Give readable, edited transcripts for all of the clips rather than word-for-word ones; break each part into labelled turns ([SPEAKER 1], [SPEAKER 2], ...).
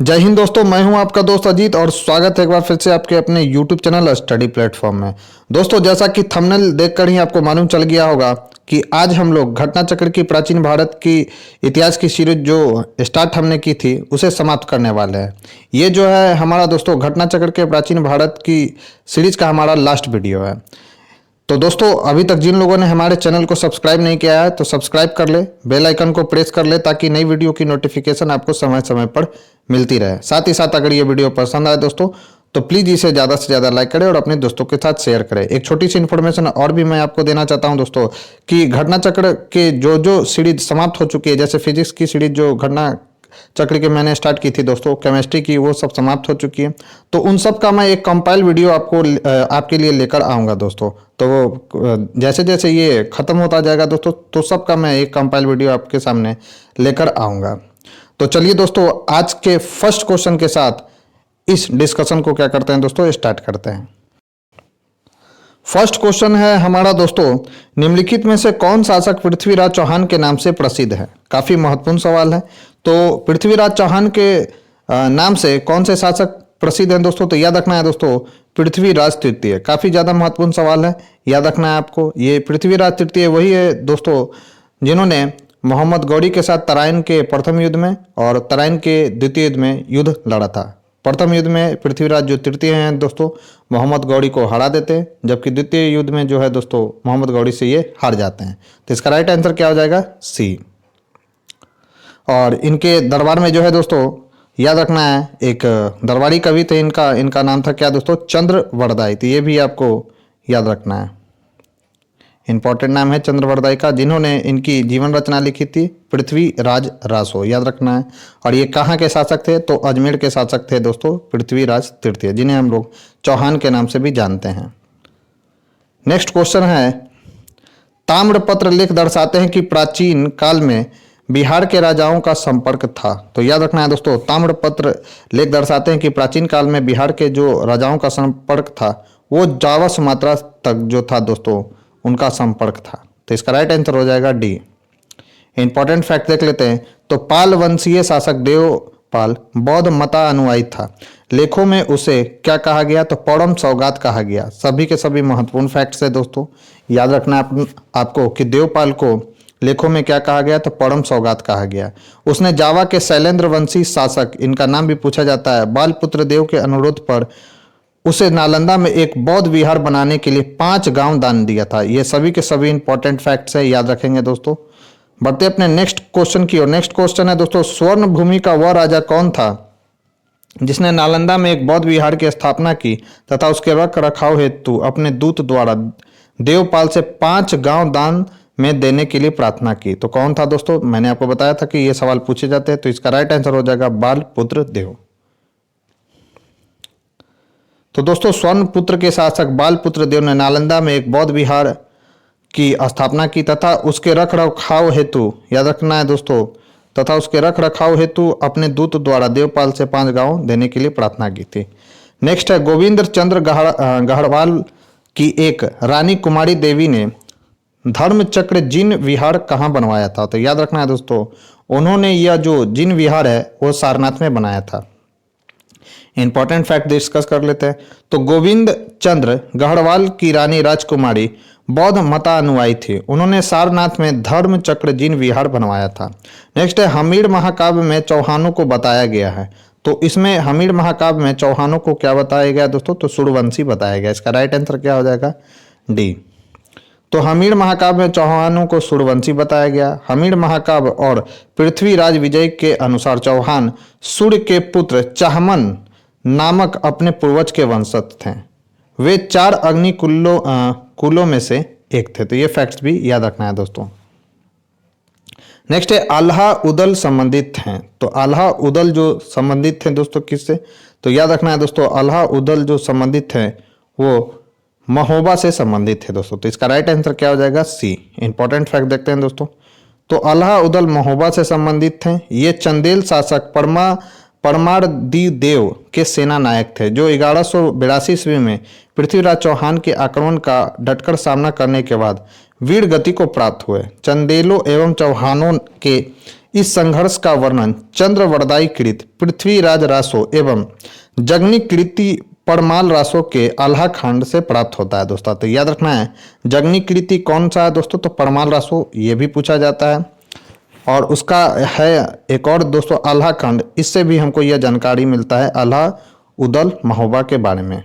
[SPEAKER 1] जय हिंद दोस्तों, मैं हूं आपका दोस्त अजीत और स्वागत है एक बार फिर से आपके अपने YouTube चैनल स्टडी प्लेटफॉर्म में। दोस्तों, जैसा कि थंबनेल देखकर ही आपको मालूम चल गया होगा कि आज हम लोग घटना चक्र की प्राचीन भारत की इतिहास की सीरीज जो स्टार्ट हमने की थी उसे समाप्त करने वाले हैं। ये जो है हमारा दोस्तों घटना चक्र के प्राचीन भारत की सीरीज का हमारा लास्ट वीडियो है। तो दोस्तों, अभी तक जिन लोगों ने हमारे चैनल को सब्सक्राइब नहीं किया है तो सब्सक्राइब कर ले, बेल आइकन को प्रेस कर ले ताकि नई वीडियो की नोटिफिकेशन आपको समय समय पर मिलती रहे। साथ ही साथ अगर ये वीडियो पसंद आए दोस्तों तो प्लीज़ इसे ज़्यादा से ज़्यादा लाइक करें और अपने दोस्तों के साथ शेयर करें। एक छोटी सी इन्फॉर्मेशन और भी मैं आपको देना चाहता हूं दोस्तों कि घटना चक्र के जो सीरीज समाप्त हो चुकी है, जैसे फिजिक्स की सीरीज जो घटना चक्र की मैंने स्टार्ट की थी दोस्तों, केमिस्ट्री की वो सब समाप्त हो चुकी है। तो उन सब का मैं एक कंपाइल वीडियो आपके लिए लेकर आऊँगा दोस्तों। तो वो जैसे जैसे ये ख़त्म होता जाएगा दोस्तों तो सब का मैं एक कंपाइल वीडियो आपके सामने लेकर आऊँगा। तो चलिए दोस्तों, आज के फर्स्ट क्वेश्चन के साथ इस डिस्कशन को क्या करते हैं दोस्तों, स्टार्ट करते हैं। फर्स्ट क्वेश्चन है हमारा दोस्तों, निम्नलिखित में से कौन शासक पृथ्वीराज चौहान के नाम से प्रसिद्ध है। काफ़ी महत्वपूर्ण सवाल है। तो पृथ्वीराज चौहान के नाम से कौन से शासक प्रसिद्ध हैं दोस्तों, तो याद रखना है दोस्तों पृथ्वीराज तृतीय। काफ़ी ज़्यादा महत्वपूर्ण सवाल है, याद रखना है आपको। ये पृथ्वीराज तृतीय वही है दोस्तों जिन्होंने मोहम्मद गौरी के साथ तराइन के प्रथम युद्ध में और तराइन के द्वितीय युद्ध में युद्ध लड़ा था। प्रथम युद्ध में पृथ्वीराज जो तृतीय हैं दोस्तों मोहम्मद गौरी को हरा देते हैं, जबकि द्वितीय युद्ध में जो है दोस्तों मोहम्मद गौरी से ये हार जाते हैं। तो इसका राइट आंसर क्या हो जाएगा, सी। और इनके दरबार में जो है दोस्तों याद रखना है, एक दरबारी कवि थे इनका नाम था क्या दोस्तों, चंद्रवरदाई। तो ये भी आपको याद रखना है, इंपॉर्टेंट नाम है चंद्रवरदाई का। जिन्होंने इनकी जीवन रचना लिखी थी पृथ्वीराज रासो, याद रखना है। और ये कहाँ के शासक थे, तो अजमेर के शासक थे दोस्तों पृथ्वीराज तृतीय, जिन्हें हम लोग चौहान के नाम से भी जानते हैं। नेक्स्ट क्वेश्चन है, ताम्रपत्र लेख दर्शाते हैं कि प्राचीन काल में बिहार के राजाओं का संपर्क था। तो याद रखना है दोस्तों, ताम्रपत्र लेख दर्शाते हैं कि प्राचीन काल में बिहार के जो राजाओं का संपर्क था वो जावा सुमात्रा तक जो था दोस्तों उनका संपर्क था। तो इसका राइट आंसर हो जाएगा डी। इंपॉर्टेंट फैक्ट देख लेते हैं। तो पाल वंशीय शासक देवपाल बौद्ध मता अनुयायी था। लेखों में उसे क्या कहा गया, तो परम सौगात कहा गया। सभी के सभी महत्वपूर्ण फैक्ट्स है दोस्तों, याद रखना आपको कि देवपाल को लेखों में क्या कहा गया, तो परम सौगात कहा गया। उसने जावा के शैलेंद्र वंशी शासक, इनका नाम भी पूछा जाता है, बालपुत्र देव के अनुरोध पर उसे नालंदा में एक बौद्ध विहार बनाने के लिए 5 गांव दान दिया था। ये सभी के सभी इंपॉर्टेंट फैक्ट्स है, याद रखेंगे दोस्तों। बढ़ते अपने नेक्स्ट क्वेश्चन की ओर। नेक्स्ट क्वेश्चन है दोस्तों, स्वर्ण भूमि का वह राजा कौन था जिसने नालंदा में एक बौद्ध विहार की स्थापना की तथा उसके रख रखाव हेतु अपने दूत द्वारा देवपाल से 5 गांव दान में देने के लिए प्रार्थना की। तो कौन था दोस्तों, मैंने आपको बताया था कि ये सवाल पूछे जाते हैं। तो इसका राइट आंसर हो जाएगा बालपुत्र देव। तो दोस्तों स्वर्णपुत्र के शासक बालपुत्र देव ने नालंदा में एक बौद्ध विहार की स्थापना की तथा उसके रख रखाव हेतु, याद रखना है दोस्तों, तथा उसके रख रखाव हेतु अपने दूत द्वारा देवपाल से 5 गांव देने के लिए प्रार्थना की थी। नेक्स्ट है, गोविंद चंद्र गढ़वाल की एक रानी कुमारी देवी ने धर्मचक्र जिन विहार कहाँ बनवाया था। तो याद रखना है दोस्तों, उन्होंने यह जो जिन विहार है वो सारनाथ में बनाया था। इंपॉर्टेंट फैक्ट डिस्कस कर लेते हैं। तो गोविंद चंद्र गढ़वाल की रानी राजकुमारी बौद्ध मता अनुयायी थी। उन्होंने सारनाथ में धर्म चक्र जिन विहार बनवाया था। नेक्स्ट है, हमीर महाकाव्य में चौहानों को बताया गया है। तो इसमें हमीर महाकाव्य में चौहानों को क्या बताया गया दोस्तों, तो सूर्यवंशी बताया गया। इसका राइट आंसर क्या हो जाएगा, डी। तो हमीर महाकाव्य में चौहानों को सूर्यवंशी बताया गया। हमीर महाकाव्य और पृथ्वीराज विजय के अनुसार चौहान सूर्य के पुत्र चाहमन नामक अपने पूर्वज के वंशज थे। वे 4 अग्नि कुलों में से एक थे। तो ये फैक्ट्स भी याद रखना है दोस्तों। नेक्स्ट है, आल्हा उदल संबंधित हैं। तो आल्हा उदल जो संबंधित थे दोस्तों किससे, तो याद रखना है दोस्तों, आल्हा उदल जो संबंधित हैं वो महोबा से संबंधित है दोस्तों। तो इसका राइट आंसर क्या हो जाएगा, सी। इंपॉर्टेंट फैक्ट देखते हैं दोस्तों। तो आल्हा उदल महोबा से संबंधित थे। ये चंदेल शासक परमारदी देव के सेना नायक थे जो 1182 ईस्वी में पृथ्वीराज चौहान के आक्रमण का डटकर सामना करने के बाद वीर गति को प्राप्त हुए। चंदेलों एवं चौहानों के इस संघर्ष का वर्णन चंद्रवरदाई कृत पृथ्वीराज रासो एवं जगनी कृति परमाल रासो के आल्हा खंड से प्राप्त होता है दोस्तों। तो याद रखना है जगनी कृति कौन सा है दोस्तों, तो परमाल रासो, ये भी पूछा जाता है। और उसका है एक और दोस्तों आल्हा खंड, इससे भी हमको यह जानकारी मिलता है आल्हा उदल महोबा के बारे में।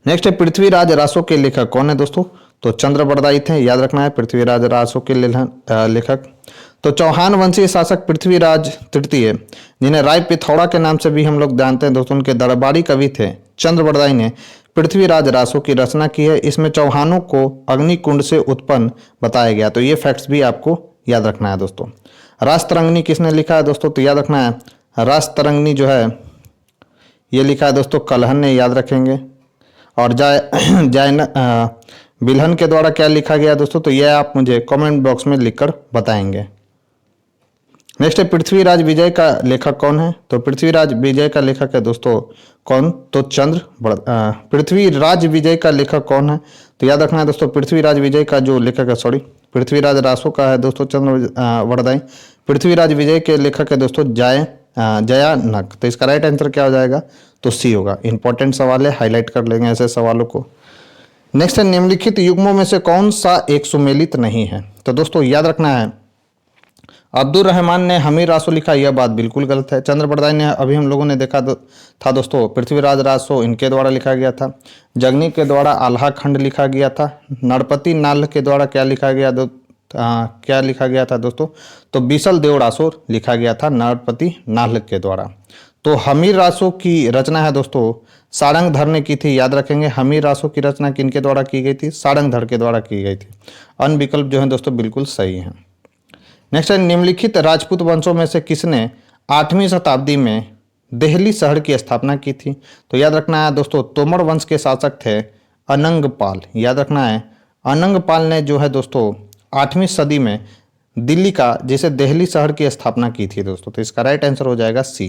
[SPEAKER 1] नेक्स्ट है पृथ्वीराज रासो के लेखक कौन है दोस्तों, तो चंद्रवरदाई थे, याद रखना है पृथ्वीराज रासो के लेखक। तो चौहान वंशीय शासक पृथ्वीराज तृतीय, जिन्हें राय पिथौरा के नाम से भी हम लोग जानते हैं दोस्तों, उनके दरबारी कवि थे चंद्रवरदाई ने पृथ्वीराज रासो की रचना की है। इसमें चौहानों को अग्निकुंड से उत्पन्न बताया गया। तो ये फैक्ट्स भी आपको याद रखना है दोस्तों। रासतरंगिणी किसने लिखा है दोस्तों, तो याद रखना है रासतरंगिणी जो है ये लिखा है दोस्तों कलहन ने, याद रखेंगे। और बिल्हन के द्वारा क्या लिखा गया दोस्तों, तो यह आप मुझे कमेंट बॉक्स में लिखकर बताएंगे। नेक्स्ट है पृथ्वीराज विजय का लेखक कौन है, तो पृथ्वीराज विजय का लेखक है दोस्तों कौन, तो पृथ्वीराज विजय का लेखक कौन है, तो याद रखना है दोस्तों पृथ्वीराज विजय का जो लेखक है, पृथ्वीराज रासो का है दोस्तों चंद्रवरदाई। पृथ्वीराज विजय के लेखक है दोस्तों जयानक। तो इसका राइट आंसर क्या हो जाएगा, तो सी होगा। इंपॉर्टेंट सवाल है, हाईलाइट कर लेंगे ऐसे सवालों को। नेक्स्ट है निम्नलिखित युग्मों में से कौन सा एक सुमेलित नहीं है, तो दोस्तों याद रखना है अब्दुल रहमान ने हमीर रासो लिखा, यह बात बिल्कुल गलत है। चंद्रवरदाई ने अभी हम लोगों ने देखा था दोस्तों पृथ्वीराज रासो इनके द्वारा लिखा गया था। जगनी के द्वारा आल्हा खंड लिखा गया था। नरपति नाल्ह के द्वारा क्या लिखा गया था दोस्तों, तो बीसल देव रासो लिखा गया था नरपति नाल्ह के द्वारा। तो हमीर रासो की रचना है दोस्तों सारंगधर ने की थी, याद रखेंगे। हमीर रासो की रचना किनके द्वारा की गई थी, सारंगधर के द्वारा की गई थी। अन्य विकल्प जो है दोस्तों बिल्कुल सही है। नेक्स्ट है निम्नलिखित राजपूत वंशों में से किसने 8वीं शताब्दी में देहली शहर की स्थापना की थी, तो याद रखना है दोस्तों तोमर वंश के शासक थे अनंगपाल। याद रखना है अनंगपाल ने जो है दोस्तों 8वीं सदी में दिल्ली का जैसे देहली शहर की स्थापना की थी दोस्तों। तो इसका राइट आंसर हो जाएगा सी।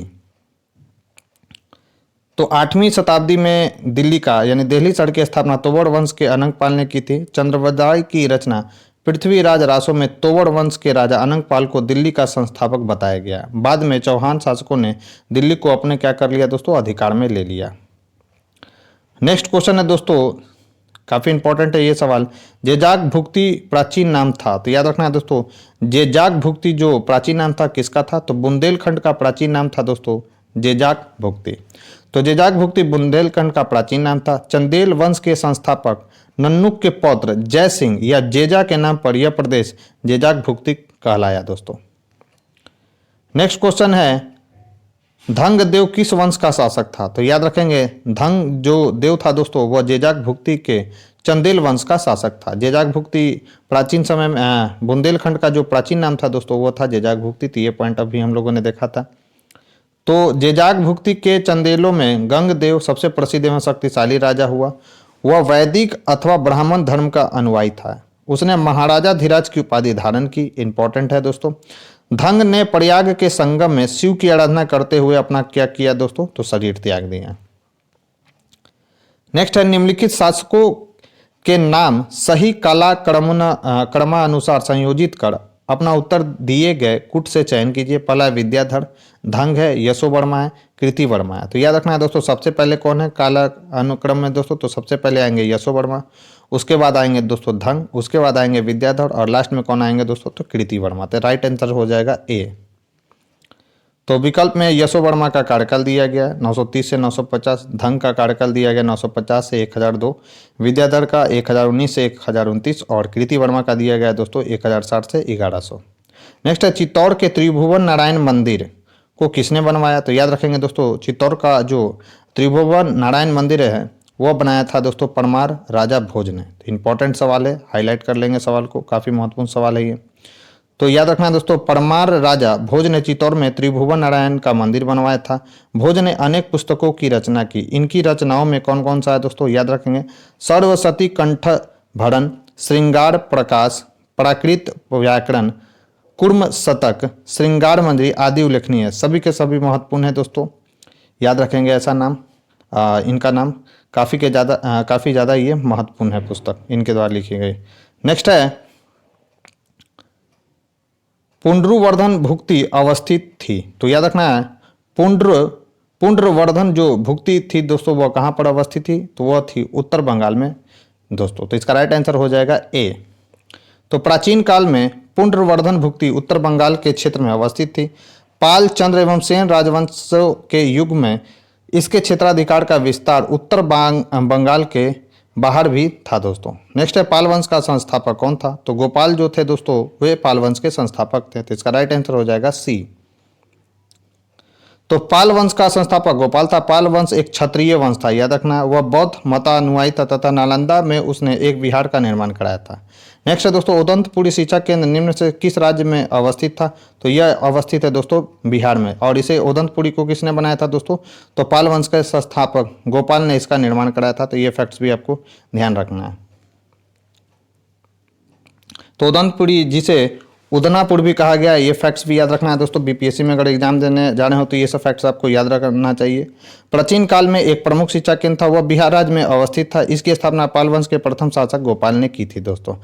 [SPEAKER 1] तो 8वीं शताब्दी में दिल्ली का यानी दिल्ली शहर की स्थापना तोमर वंश के अनंगपाल ने की थी। चंद्रवरदाई की रचना पृथ्वीराज रासो में तोमर वंश के राजा अनंगपाल को दिल्ली का संस्थापक बताया गया। बाद में चौहान शासकों ने दिल्ली को अपने क्या कर लिया दोस्तों, अधिकार में ले लिया। नेक्स्ट क्वेश्चन है दोस्तों, काफी इंपॉर्टेंट है ये सवाल। जेजाक भुक्ति प्राचीन नाम था, तो याद रखना है दोस्तों जेजाक भुक्ति जो प्राचीन नाम था किसका था, तो बुंदेलखंड का प्राचीन नाम था दोस्तों जेजाक भुक्ति। तो जेजाक भुक्ति बुंदेलखंड का प्राचीन नाम था। चंदेल वंश के संस्थापक नन्नुक के पौत्र जय सिंह या जेजा के नाम पर यह प्रदेश जेजाक भुक्ति कहलाया दोस्तों। नेक्स्ट क्वेश्चन है धंग देव किस वंश का शासक था, तो याद रखेंगे धंग जो देव था दोस्तों वह जेजाक भुक्ति के चंदेल वंश का शासक था। जेजाक भुक्ति प्राचीन समय में बुंदेलखंड का जो प्राचीन नाम था दोस्तों वो था जेजाक भुक्ति। तो ये पॉइंट अभी हम लोगों ने देखा था। तो जेजाक भुक्ति के चंदेलों में गंग देव सबसे प्रसिद्ध एवं शक्तिशाली राजा हुआ। वह वैदिक अथवा ब्राह्मण धर्म का अनुयायी था। उसने महाराजा धीराज की उपाधि धारण की। इंपॉर्टेंट है दोस्तों। धंग ने प्रयाग के संगम में शिव की आराधना करते हुए अपना क्या किया दोस्तों, तो शरीर त्याग दिया। नेक्स्ट है निम्नलिखित शासकों के नाम सही काला क्रमानुसार संयोजित कर अपना उत्तर दिए गए कुट से चयन कीजिए। पहला विद्याधर, धंग है, यशोवर्मा है, कृति वर्मा है। तो याद रखना है दोस्तों सबसे पहले कौन है काला अनुक्रम में दोस्तों, तो सबसे पहले आएंगे यशोवर्मा, उसके बाद आएंगे दोस्तों धंग, उसके बाद आएंगे विद्याधर और लास्ट में कौन आएंगे दोस्तों, तो कृति वर्मा। तो राइट आंसर हो जाएगा ए। तो विकल्प में यशोवर्मा का कार्यकाल दिया गया 930 से 950, धंग का कार्यकाल दिया गया 950 से 1002, विद्याधर का 1019 से 1029 और कृति वर्मा का दिया गया दोस्तों 1060 से 1100। नेक्स्ट है चित्तौड़ के त्रिभुवन नारायण मंदिर को किसने बनवाया, तो याद रखेंगे दोस्तों चित्तौड़ का जो त्रिभुवन नारायण मंदिर है वह बनाया था दोस्तों परमार राजा भोज ने। तो इंपॉर्टेंट सवाल है, हाईलाइट कर लेंगे सवाल को, काफ़ी महत्वपूर्ण सवाल है ये। तो याद रखना दोस्तों परमार राजा भोज ने चित्तौड़ में त्रिभुवन नारायण का मंदिर बनवाया था। भोज ने अनेक पुस्तकों की रचना की। इनकी रचनाओं में कौन कौन सा है दोस्तों, याद रखेंगे सर्वसती कंठ भरण, श्रृंगार प्रकाश, प्राकृत व्याकरण, कुर्म शतक, श्रृंगार मंजरी आदि उल्लेखनीय है। सभी के सभी महत्वपूर्ण है दोस्तों, याद रखेंगे ऐसा नाम। इनका नाम काफ़ी ज़्यादा ये महत्वपूर्ण है पुस्तक इनके द्वारा लिखी गई। नेक्स्ट है पुंड्रवर्धन भुक्ति अवस्थित थी? तो याद रखना है पुंड्रवर्धन जो भुक्ति थी दोस्तों वह कहाँ पर अवस्थित थी? तो वह थी उत्तर बंगाल में दोस्तों। तो इसका राइट आंसर हो जाएगा ए। तो प्राचीन काल में पुंड्रवर्धन भुक्ति उत्तर बंगाल के क्षेत्र में अवस्थित थी। पाल, चंद्र एवं सेन राजवंशों के युग में इसके क्षेत्राधिकार का विस्तार उत्तर बंगाल के बाहर भी था दोस्तों। नेक्स्ट है पाल वंश का संस्थापक कौन था? तो गोपाल जो थे दोस्तों वे पाल वंश के संस्थापक थे। तो इसका राइट आंसर हो जाएगा सी। तो पाल वंश का संस्थापक गोपाल था। पाल वंश एक क्षत्रिय वंश था, याद रखना। वह बौद्ध मतानुयायी था तथा नालंदा में उसने एक विहार का निर्माण कराया था। नेक्स्ट है दोस्तों उदंतपुरी शिक्षा केंद्र निम्न से किस राज्य में अवस्थित था? तो यह अवस्थित है दोस्तों बिहार में। और इसे उदंतपुरी को किसने बनाया था दोस्तों? तो पाल वंश के संस्थापक गोपाल ने इसका निर्माण कराया था। तो ये फैक्ट्स भी आपको ध्यान रखना है। तो उदंतपुरी जिसे उदनापुर भी कहा गया, ये फैक्ट्स भी याद रखना है दोस्तों। बीपीएससी में अगर एग्जाम देने जाने हो तो ये सब फैक्ट्स आपको याद रखना चाहिए। प्राचीन काल में एक प्रमुख शिक्षा केंद्र था, वह बिहार राज्य में अवस्थित था। इसकी स्थापना पाल वंश के प्रथम शासक गोपाल ने की थी दोस्तों।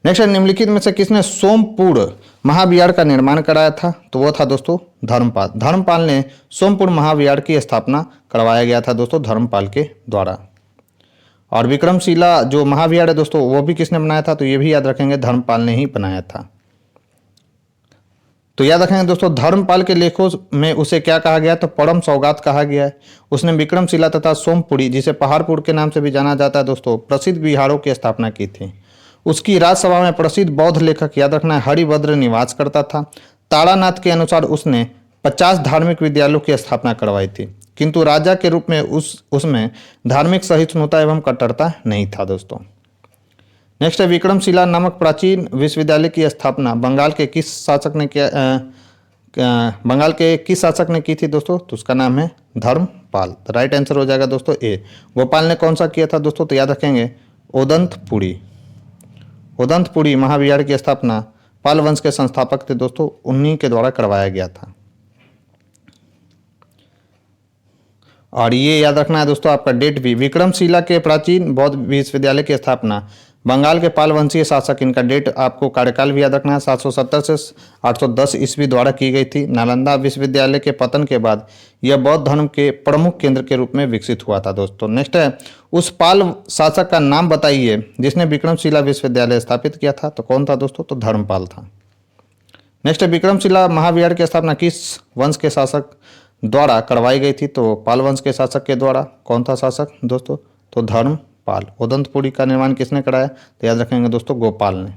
[SPEAKER 1] नेक्स्ट है निम्नलिखित में से किसने सोमपुर महाविहार का निर्माण कराया था? तो वह था दोस्तों धर्मपाल। धर्मपाल ने सोमपुर महाविहार की स्थापना करवाया गया था दोस्तों धर्मपाल के द्वारा। और विक्रमशिला जो महाविहार है दोस्तों वो भी किसने बनाया था? तो ये भी याद रखेंगे धर्मपाल ने ही बनाया था। तो याद रखेंगे दोस्तों धर्मपाल के लेखों में उसे क्या कहा गया? तो परम सौगात कहा गया है। उसने विक्रमशिला तथा सोमपुरी जिसे पहाड़पुर के नाम से भी जाना जाता है दोस्तों प्रसिद्ध विहारों की स्थापना की थी। उसकी राजसभा में प्रसिद्ध बौद्ध लेखक याद रखना है हरिभद्र निवास करता था। तारानाथ के अनुसार उसने 50 धार्मिक विद्यालयों की स्थापना करवाई थी, किंतु राजा के रूप में उसमें धार्मिक सहिष्णुता एवं कट्टरता नहीं था दोस्तों। नेक्स्ट है विक्रमशिला नामक प्राचीन विश्वविद्यालय की स्थापना बंगाल के किस शासक ने की थी दोस्तों? तो उसका नाम है धर्मपाल। राइट आंसर हो जाएगा दोस्तों ए। गोपाल ने कौन सा किया था दोस्तों? तो याद रखेंगे उदंतपुरी महाविहार की स्थापना पाल वंश के संस्थापक थे दोस्तों, उन्हीं के द्वारा करवाया गया था। और ये याद रखना है दोस्तों आपका डेट भी। विक्रमशिला के प्राचीन बौद्ध विश्वविद्यालय की स्थापना बंगाल के पाल वंशीय शासक, इनका डेट आपको कार्यकाल भी याद रखना है 770 से 810 ईस्वी द्वारा की गई थी। नालंदा विश्वविद्यालय के पतन के बाद यह बौद्ध धर्म के प्रमुख केंद्र के रूप में विकसित हुआ था दोस्तों। नेक्स्ट है उस पाल शासक का नाम बताइए जिसने विक्रमशिला विश्वविद्यालय स्थापित किया था। तो कौन था दोस्तों? तो धर्मपाल था। नेक्स्ट है विक्रमशिला महाविहार की स्थापना किस वंश के शासक द्वारा करवाई गई थी? तो पाल वंश के शासक के द्वारा। कौन था शासक दोस्तों? तो धर्मपाल। उदंतपुरी का निर्माण किसने कराया? तो याद रखेंगे दोस्तों गोपाल ने।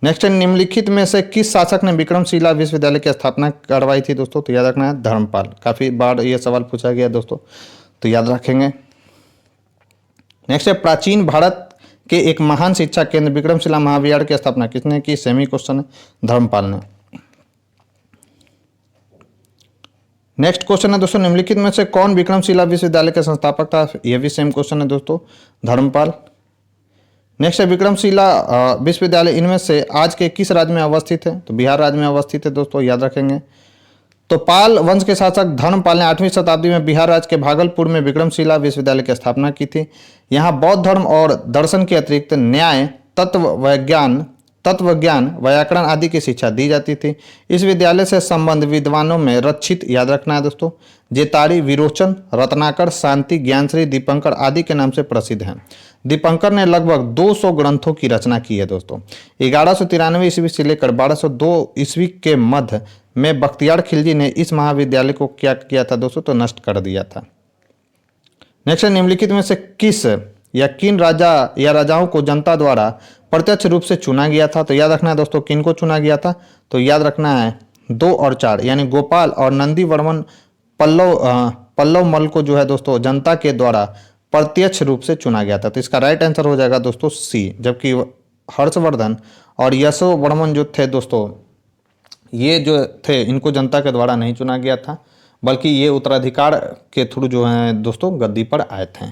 [SPEAKER 1] नेक्स्ट है निम्नलिखित में से किस शासक ने विक्रमशिला विश्वविद्यालय की स्थापना करवाई थी दोस्तों? तो याद रखना है धर्मपाल। काफी बार यह सवाल पूछा गया दोस्तों, तो याद रखेंगे। नेक्स्ट है प्राचीन भारत के एक महान शिक्षा केंद्र विक्रमशिला महाविहार की स्थापना किसने की? सेमी क्वेश्चन है, धर्मपाल ने। नेक्स्ट क्वेश्चन है दोस्तों निम्नलिखित में से कौन विक्रमशिला विश्वविद्यालय के संस्थापक था? यह भी सेम क्वेश्चन है दोस्तों, धर्मपाल। नेक्स्ट है विक्रमशिला विश्वविद्यालय इनमें से आज के किस राज्य में अवस्थित है? तो बिहार राज्य में अवस्थित है दोस्तों, याद रखेंगे। तो पाल वंश के शासक धर्मपाल ने 8वीं शताब्दी में बिहार राज्य के भागलपुर में विक्रमशिला विश्वविद्यालय की स्थापना की थी। यहाँ बौद्ध धर्म और दर्शन के अतिरिक्त न्याय, तत्वज्ञान, व्याकरण आदि की शिक्षा दी जाती थी। इस विद्यालय से संबंध विद्वानों में रक्षित, याद रखना है दोस्तों, जेतारी, विरोचन, रत्नाकर, शांति, ज्ञानश्री, दीपंकर आदि के नाम से प्रसिद्ध हैं। दीपंकर ने लगभग 200 ग्रंथों की रचना की है दोस्तों। 1193 ईस्वी से लेकर 1202 ईस्वी के मध्य में बख्तियार खिलजी ने इस महाविद्यालय को क्या किया था दोस्तों? तो नष्ट कर दिया था। नेक्स्ट निम्नलिखित में से किस या किन राजा या राजाओं को जनता द्वारा प्रत्यक्ष रूप से चुना गया था? तो याद रखना है दोस्तों किन को चुना गया था? तो याद रखना है 2 और 4 यानी गोपाल और नंदी वर्मन पल्लव मल को जो है दोस्तों जनता के द्वारा प्रत्यक्ष रूप से चुना गया था। तो इसका राइट आंसर हो जाएगा दोस्तों सी। जबकि हर्षवर्धन और यशोवर्मन जो थे दोस्तों ये जो थे इनको जनता के द्वारा नहीं चुना गया था, बल्कि ये उत्तराधिकार के थ्रू जो है दोस्तों गद्दी पर आए थे।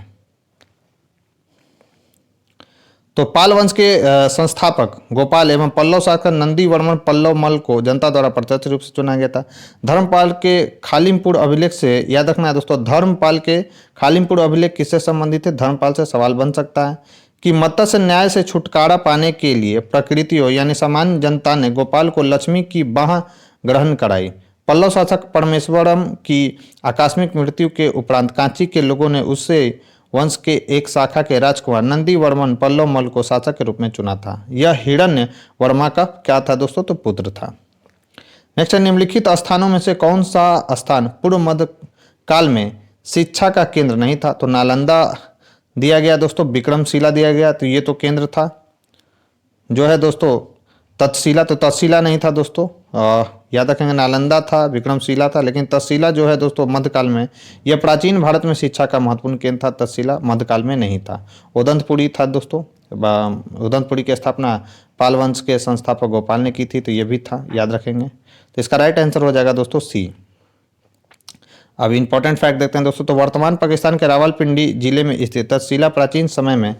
[SPEAKER 1] तो पाल वंश के संस्थापक गोपाल एवं पल्लव शासक नंदी वर्मन पल्लव मल को जनता द्वारा प्रत्यक्ष रूप से चुना गया था। धर्मपाल के खालिमपुर अभिलेख से याद रखना है दोस्तों, धर्मपाल के खालिमपुर अभिलेख किससे संबंधित है? धर्मपाल से सवाल बन सकता है कि मत्स्य न्याय से छुटकारा पाने के लिए प्रकृतियों यानी सामान्य जनता ने गोपाल को लक्ष्मी की बाह ग्रहण कराई। पल्लव शासक परमेश्वरम की आकस्मिक मृत्यु के उपरांत कांची के लोगों ने उससे वंश के एक शाखा के राजकुमार नंदी वर्मन पल्लव मल को शासक के रूप में चुना था। यह हिरण्य वर्मा का क्या था दोस्तों, तो पुत्र था। नेक्स्ट है, निम्नलिखित स्थानों में से कौन सा स्थान पूर्व मध्य काल में शिक्षा का केंद्र नहीं था, तो नालंदा दिया गया दोस्तों, विक्रमशिला दिया गया, तो ये तो केंद्र था। जो है दोस्तों तक्षशिला, तो तक्षशिला नहीं था दोस्तों, याद रखेंगे नालंदा था, विक्रमशिला था, लेकिन तक्षशिला जो है दोस्तों मध्यकाल में, यह प्राचीन भारत में शिक्षा का महत्वपूर्ण केंद्र था। तक्षशिला मध्यकाल में नहीं था। उदंतपुरी था दोस्तों, उदंतपुरी की स्थापना पाल वंश के संस्थापक गोपाल ने की थी, तो ये भी था, याद रखेंगे। तो इसका राइट आंसर हो जाएगा दोस्तों सी। अब इंपॉर्टेंट फैक्ट देखते हैं दोस्तों, तो वर्तमान पाकिस्तान के रावलपिंडी जिले में स्थित तक्षशिला प्राचीन समय में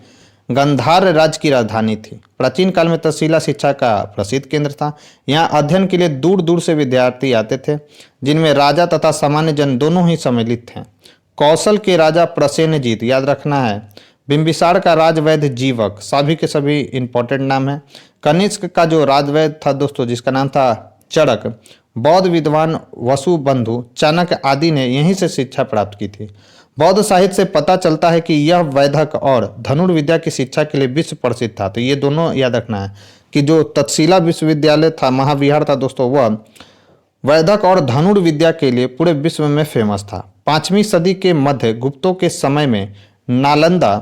[SPEAKER 1] गंधार राज्य की राजधानी थी। प्राचीन काल में तक्षशिला शिक्षा का प्रसिद्ध केंद्र था। यहाँ अध्ययन के लिए दूर दूर से विद्यार्थी आते थे, जिनमें राजा तथा सामान्य जन दोनों ही सम्मिलित थे। कौशल के राजा प्रसेनजीत, याद रखना है। बिंबिसार का राजवैद्य जीवक, सभी के सभी इंपॉर्टेंट नाम है। कनिष्क का जो राजवैद्य था दोस्तों, जिसका नाम था चरक, बौद्ध विद्वान वसुबंधु, चाणक्य आदि ने यहीं से शिक्षा प्राप्त की थी। बौद्ध साहित्य से पता चलता है कि यह वैदक और धनुर्विद्या की शिक्षा के लिए विश्व प्रसिद्ध था। तो ये दोनों याद रखना है कि जो तक्षशिला विश्वविद्यालय था, महाविहार था दोस्तों, वह वैदक और धनुर्विद्या के लिए पूरे विश्व में फेमस था। 5वीं सदी के मध्य गुप्तों के समय में नालंदा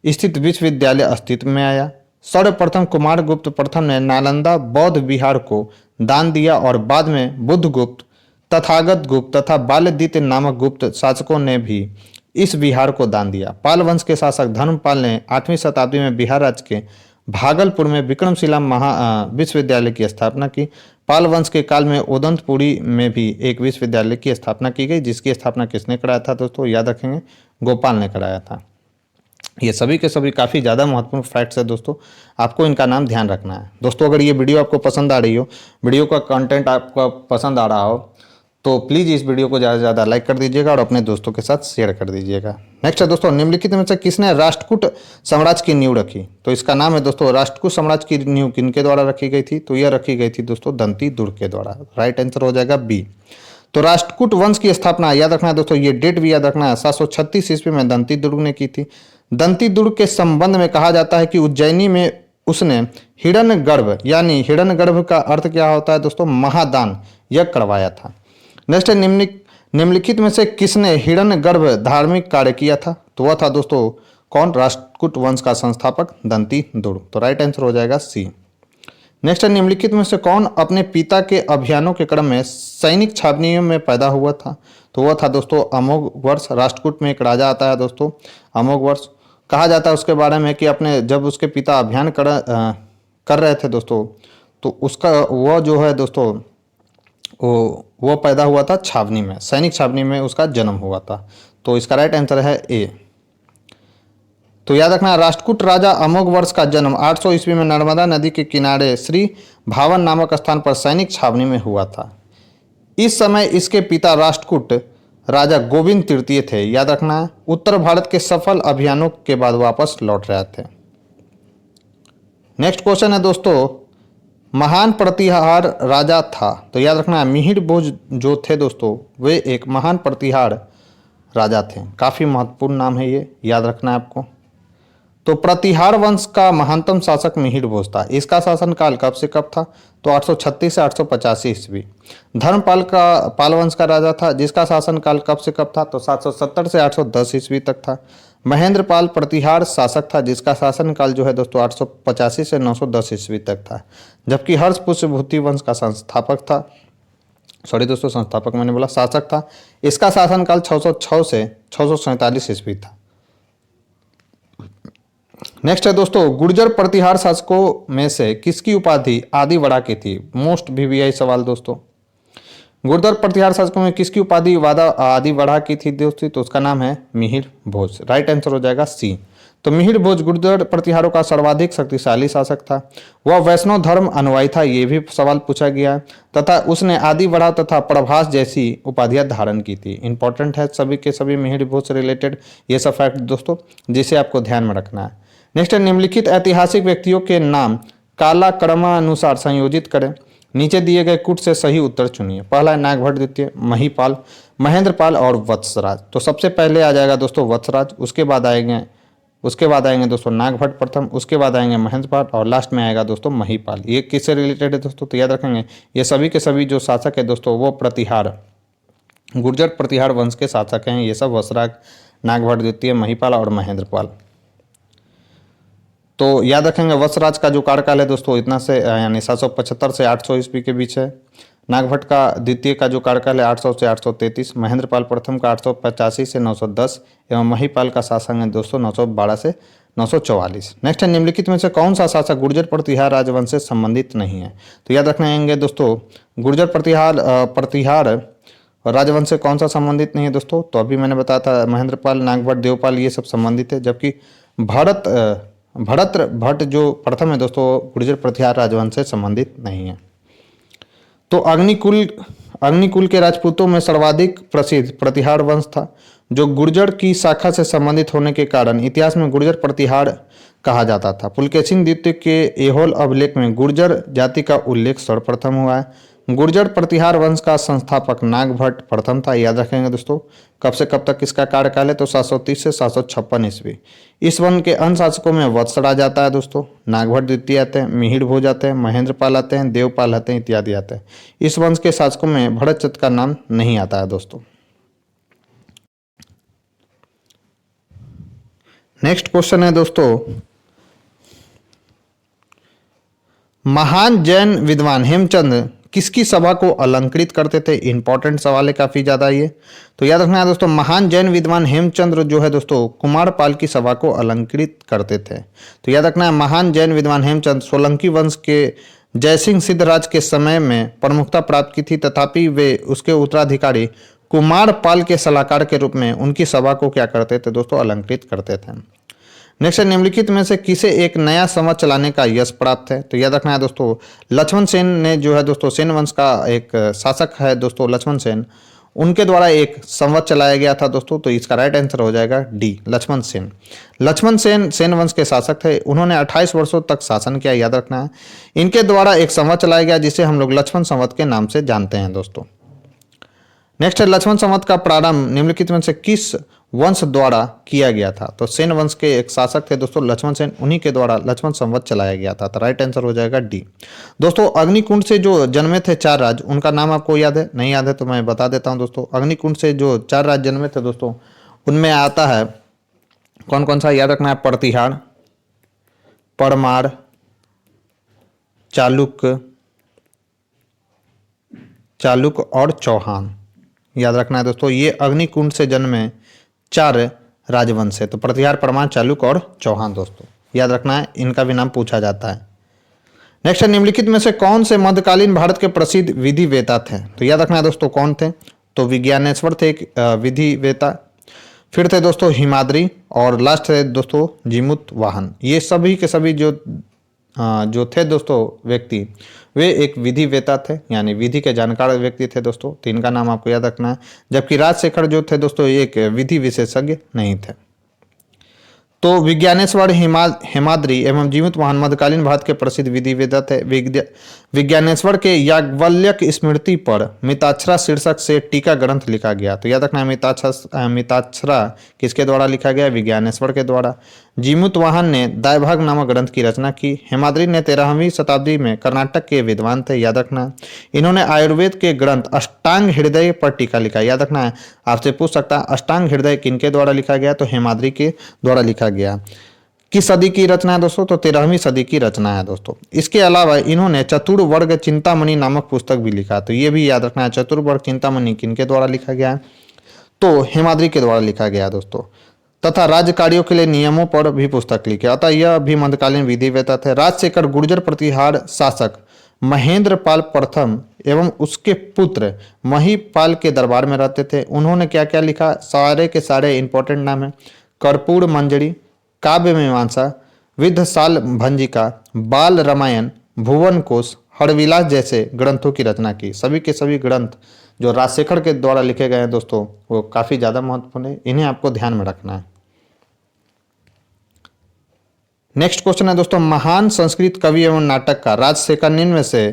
[SPEAKER 1] स्थित विश्वविद्यालय अस्तित्व में आया। सर्वप्रथम कुमारगुप्त प्रथम ने नालंदा बौद्ध विहार को दान दिया और बाद में बुद्धगुप्त, तथागत गुप्त तथा बालद्वितीय नामक गुप्त शासकों ने भी इस विहार को दान दिया। पाल वंश के शासक धर्मपाल ने 8वीं शताब्दी में बिहार राज्य के भागलपुर में विक्रमशिला विश्वविद्यालय की स्थापना की। पाल वंश के काल में उदंतपुरी में भी एक विश्वविद्यालय की स्थापना की गई, जिसकी स्थापना किसने कराया था दोस्तों, याद रखेंगे गोपाल ने कराया था। ये सभी के सभी काफ़ी ज़्यादा महत्वपूर्ण फैक्ट्स है दोस्तों, आपको इनका नाम ध्यान रखना है। दोस्तों अगर ये वीडियो आपको पसंद आ रही हो, वीडियो का कंटेंट आपको पसंद आ रहा हो, तो प्लीज़ इस वीडियो को ज़्यादा से ज़्यादा लाइक कर दीजिएगा और अपने दोस्तों के साथ शेयर कर दीजिएगा। नेक्स्ट है दोस्तों, निम्नलिखित में से किसने राष्ट्रकूट साम्राज्य की नींव रखी, तो इसका नाम है दोस्तों राष्ट्रकूट साम्राज्य की नींव किनके द्वारा रखी गई थी, तो यह रखी गई थी दोस्तों दंती दुर्ग के द्वारा। राइट आंसर हो जाएगा बी। तो राष्ट्रकूट वंश की स्थापना याद रखना है दोस्तों, ये डेट भी याद रखना है, 736 ईस्वी में दंती दुर्ग ने की थी। दंती दुर्ग के संबंध में कहा जाता है कि उज्जैनी में उसने हिरण्यगर्भ, यानी हिरण्यगर्भ का अर्थ क्या होता है दोस्तों, महादान, यह करवाया था। नेक्स्ट है, निम्नलिखित में से किसने हिरण्यगर्भ धार्मिक कार्य किया था, तो वह था दोस्तों कौन, राष्ट्रकूट वंश का संस्थापक दंती दुर्ग। तो राइट आंसर हो जाएगा सी। नेक्स्ट है, निम्नलिखित में से कौन अपने पिता के अभियानों के क्रम में सैनिक छावनियों में पैदा हुआ था, तो वह था दोस्तों अमोघ वर्ष। राष्ट्रकूट में एक राजा आता है दोस्तों अमोघ वर्ष, कहा जाता है उसके बारे में कि अपने जब उसके पिता अभियान कर रहे थे दोस्तों, तो उसका वह जो है दोस्तों वो पैदा हुआ था छावनी में, सैनिक छावनी में उसका जन्म हुआ था। तो इसका राइट आंसर है ए। तो याद रखना, राष्ट्रकूट राजा अमोघ वर्ष का जन्म 800 ईस्वी में नर्मदा नदी के किनारे श्री भावन नामक स्थान पर सैनिक छावनी में हुआ था। इस समय इसके पिता राष्ट्रकूट राजा गोविंद तृतीय थे। याद रखना है, उत्तर भारत के सफल अभियानों के बाद वापस लौट रहे थे। नेक्स्ट क्वेश्चन है दोस्तों, महान प्रतिहार राजा था, तो याद रखना है मिहिर भोज जो थे दोस्तों, वे एक महान प्रतिहार राजा थे। काफ़ी महत्वपूर्ण नाम है ये, याद रखना है आपको। तो प्रतिहार वंश का महानतम शासक मिहिर भोज था। इसका शासनकाल कब से कब था, तो 836 से 885 ईस्वी। धर्मपाल का पाल वंश का राजा था, जिसका शासनकाल कब से कब था, तो 770 से 810 ईस्वी तक था। महेंद्रपाल प्रतिहार शासक था, जिसका शासनकाल जो है दोस्तों 885 से 910 ईस्वी तक था। जबकि हर्ष पुष्यभूति वंश का संस्थापक था, सॉरी दोस्तों संस्थापक मैंने बोला, शासक था। इसका शासनकाल 606 से 647 ईस्वी था। नेक्स्ट है दोस्तों, गुर्जर प्रतिहार शासकों में से किसकी उपाधि आदि वड़ा की थी। मोस्ट वीवीआई सवाल दोस्तों, गुर्जर प्रतिहार शासकों में किसकी उपाधि आदि वड़ा की थी दोस्तों, तो उसका नाम है मिहिर भोज। राइट आंसर हो जाएगा सी। तो मिहिर भोज गुर्जर प्रतिहारों का सर्वाधिक शक्तिशाली शासक था। वह वैष्णव धर्म अनुयायी था, ये भी सवाल पूछा गया है, तथा उसने आदि वड़ा तथा प्रभास जैसी उपाधियां धारण की थी। इंपॉर्टेंट है सभी के सभी मिहिर भोज से रिलेटेड ये सब फैक्ट दोस्तों, जिसे आपको ध्यान में रखना है। नेक्स्ट है निम्नलिखित ऐतिहासिक व्यक्तियों के नाम कालक्रमानुसार संयोजित करें। नीचे दिए गए कूट से सही उत्तर चुनिए। पहला है नागभट्ट द्वितीय, महीपाल, महेंद्रपाल और वत्सराज। तो सबसे पहले आ जाएगा दोस्तों वत्सराज, उसके बाद आएंगे दोस्तों नागभट्ट प्रथम, उसके बाद आएंगे महेंद्रपाल और लास्ट में आएगा दोस्तों महीपाल। ये किससे रिलेटेड है दोस्तों? तो याद रखेंगे ये सभी के सभी जो शासक है दोस्तों वो गुर्जर प्रतिहार वंश के शासक हैं। ये सब वत्सराज, नागभट्ट द्वितीय, महीपाल और महेंद्रपाल। तो याद रखेंगे वत्सराज का जो कार्यकाल है दोस्तों इतना से यानी 775 से 800 ईस्वी के बीच है। नागभट्ट का द्वितीय का जो कार्यकाल है 800 से 833, महेंद्रपाल प्रथम का 885 से 910 एवं महीपाल का शासन है दोस्तों 912 से 944। नेक्स्ट है निम्नलिखित में से कौन सा शासक गुर्जर प्रतिहार राजवंश से संबंधित नहीं है? तो याद रखेंगे दोस्तों गुर्जर प्रतिहार राजवंश से कौन सा संबंधित नहीं है दोस्तों? तो अभी मैंने बताया था महेंद्रपाल, नागभट्ट, देवपाल ये सब संबंधित है, जबकि भरत भट्ट जो प्रथम है दोस्तों गुर्जर प्रतिहार राजवंश से संबंधित नहीं है। तो अग्निकुल के राजपूतों में सर्वाधिक प्रसिद्ध प्रतिहार वंश था, जो गुर्जर की शाखा से संबंधित होने के कारण इतिहास में गुर्जर प्रतिहार कहा जाता था। पुलकेशिन द्वितीय के ऐहोल अभिलेख में गुर्जर जाति का उल्लेख सर्वप्रथम हुआ है। गुर्जर प्रतिहार वंश का संस्थापक नागभट्ट प्रथम था। याद रखेंगे दोस्तों कब से कब तक इसका कार्यकाल है? तो 730 से 756 ईस्वी। इस वंश के अन्य शासकों में वत्सराज आता है दोस्तों, नागभट्ट द्वितीय आते हैं, मिहिर भोज आते हैं, महेंद्रपाल आते हैं, देवपाल आते हैं इत्यादि आते हैं। इस वंश के शासकों में भरतचंद्र का नाम नहीं आता है दोस्तों। नेक्स्ट क्वेश्चन है दोस्तों, महान जैन विद्वान हेमचंद किसकी सभा को अलंकृत करते थे? इंपॉर्टेंट सवाल है काफी ज्यादा ये। तो याद रखना है दोस्तों महान जैन विद्वान हेमचंद्र जो है दोस्तों कुमारपाल की सभा को अलंकृत करते थे। तो याद रखना है महान जैन विद्वान हेमचंद सोलंकी वंश के जयसिंह सिद्धराज के समय में प्रमुखता प्राप्त की थी, तथापि वे उसके उत्तराधिकारी कुमारपाल के सलाहकार के रूप में उनकी सभा को क्या करते थे दोस्तों? अलंकृत करते थे। नेक्स्ट है निम्नलिखित में से किसे एक नया संवत चलाने का यश प्राप्त है? तो याद रखना है दोस्तों लक्ष्मण सेन ने जो है दोस्तों सेन वंश का एक शासक है दोस्तों लक्ष्मण सेन, उनके द्वारा एक संवत चलाया गया था दोस्तों। तो इसका राइट आंसर हो जाएगा डी लक्ष्मण सेन। लक्ष्मण सेन सेन वंश के शासक थे, उन्होंने 28 वर्षों तक शासन किया। याद रखना है इनके द्वारा एक संवत चलाया गया जिसे हम लोग लक्ष्मण संवत के नाम से जानते हैं दोस्तों। नेक्स्ट है लक्ष्मण संवत का प्रारंभ निम्नलिखित में से किस वंश द्वारा किया गया था? तो सेन वंश के एक शासक थे दोस्तों लक्ष्मण सेन, उन्हीं के द्वारा लक्ष्मण संवत चलाया गया था। तो राइट आंसर हो जाएगा डी। दोस्तों अग्निकुंड से जो जन्मे थे 4 राज, उनका नाम आपको याद है? नहीं याद है तो मैं बता देता हूं दोस्तों। अग्निकुंड से जो 4 राज जन्मे थे दोस्तों उनमें आता है कौन कौन सा? याद रखना है प्रतिहार, परमार, चालुक और चौहान। याद रखना है दोस्तों ये अग्निकुंड से जन्मे 4 राजवंश है। तो प्रतिहार, परमार, चालुक और चौहान दोस्तों याद रखना है, इनका भी नाम पूछा जाता है। नेक्स्ट है निम्नलिखित में से कौन से मध्यकालीन भारत के प्रसिद्ध विधि वेता थे? तो याद रखना है दोस्तों कौन थे? तो विज्ञानेश्वर थे एक विधि वेता, फिर थे दोस्तों हिमाद्री और लास्ट थे दोस्तों जीमूत वाहन। ये सभी के सभी जो थे दोस्तों व्यक्ति वे एक विधि वेता थे यानी विधि के जानकार व्यक्ति थे दोस्तों। तो इनका नाम आपको याद रखना है। जबकि राजशेखर जो थे दोस्तों एक विधि विशेषज्ञ नहीं थे। तो विज्ञानेश्वर, हेमाद्री एवं जीमूत वाहन मध्यकालीन भारत के प्रसिद्ध विधि वेता थे। विज्ञानेश्वर के याज्ञवल्क्य स्मृति पर मिताक्षरा शीर्षक से टीका ग्रंथ लिखा गया। तो याद रखना है मिताक्षरा किसके द्वारा लिखा गया? विज्ञानेश्वर के द्वारा। जीमूत वाहन ने दायभाग नामक ग्रंथ की रचना की। हेमाद्री ने 13वीं शताब्दी में कर्नाटक के विद्वान थे। याद रखना इन्होंने आयुर्वेद के ग्रंथ अष्टांग हृदय पर टीका लिखा। याद रखना है आपसे पूछ सकता है अष्टांग हृदय किनके द्वारा लिखा गया? तो हेमाद्री के द्वारा लिखा गया। किस सदी की रचना है दोस्तों? तो 13वीं सदी की रचना है दोस्तों। इसके अलावा इन्होंने चतुर्वर्ग चिंतामणि नामक पुस्तक भी लिखा। तो ये भी याद रखना है चतुर्वर्ग चिंतामणि किनके द्वारा लिखा गया है? तो हेमाद्री के द्वारा लिखा गया दोस्तों। तथा राज्य कार्यों के लिए नियमों पर भी पुस्तक लिखे। अतः यह भी मध्यकालीन विधि वेता थे। राजशेखर गुर्जर प्रतिहार शासक महेंद्रपाल प्रथम एवं उसके पुत्र महीपाल के दरबार में रहते थे। उन्होंने क्या क्या लिखा? सारे के सारे इंपॉर्टेंट नाम है। कर्पूर मंजरी, काव्य मीमांसा, विद्धशाल भंजिका, बाल रामायण, भुवन कोश, हरविलास जैसे ग्रंथों की रचना की। सभी के सभी ग्रंथ जो राजशेखर के द्वारा लिखे गए हैं दोस्तों वो काफी ज्यादा महत्वपूर्ण है, इन्हें आपको ध्यान में रखना है। नेक्स्ट क्वेश्चन है दोस्तों, महान संस्कृत कवि एवं नाटककार राजशेखर निम्न में से